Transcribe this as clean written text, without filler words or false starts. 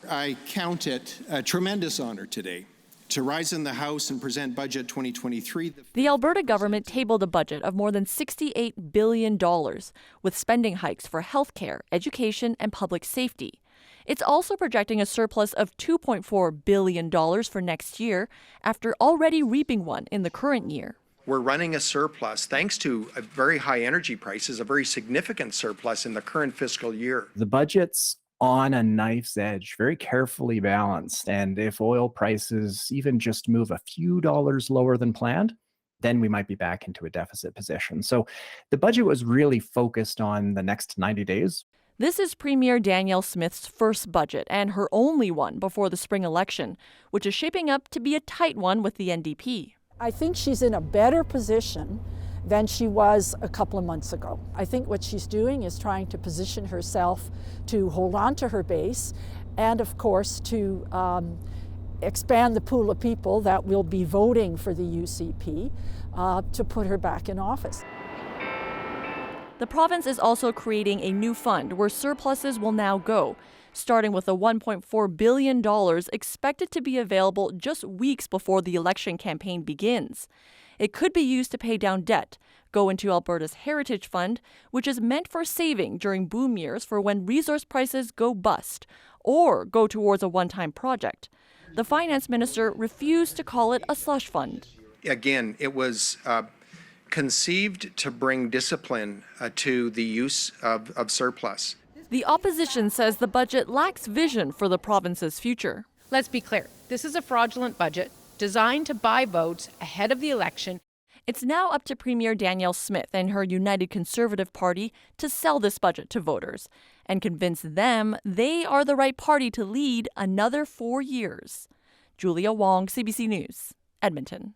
I count it a tremendous honor today to rise in the House and present Budget 2023. The Alberta government tabled a budget of more than $68 billion, with spending hikes for healthcare, education, and public safety. It's also projecting a surplus of $2.4 billion for next year, after already reaping one in the current year. We're running a surplus thanks to very high energy prices, a very significant surplus in the current fiscal year. The budget's on a knife's edge, very carefully balanced. And if oil prices even just move a few dollars lower than planned, then we might be back into a deficit position. So the budget was really focused on the next 90 days. This is Premier Danielle Smith's first budget and her only one before the spring election, which is shaping up to be a tight one with the NDP. I think she's in a better position than she was a couple of months ago. I think what she's doing is trying to position herself to hold on to her base and, of course, to expand the pool of people that will be voting for the UCP to put her back in office. The province is also creating a new fund where surpluses will now go, starting with a $1.4 billion expected to be available just weeks before the election campaign begins. It could be used to pay down debt, go into Alberta's Heritage Fund, which is meant for saving during boom years for when resource prices go bust, or go towards a one-time project. The finance minister refused to call it a slush fund. Again, it was conceived to bring discipline to the use of surplus. The opposition says the budget lacks vision for the province's future. Let's be clear. This is a fraudulent budget designed to buy votes ahead of the election. It's now up to Premier Danielle Smith and her United Conservative Party to sell this budget to voters and convince them they are the right party to lead another 4 years. Julia Wong, CBC News, Edmonton.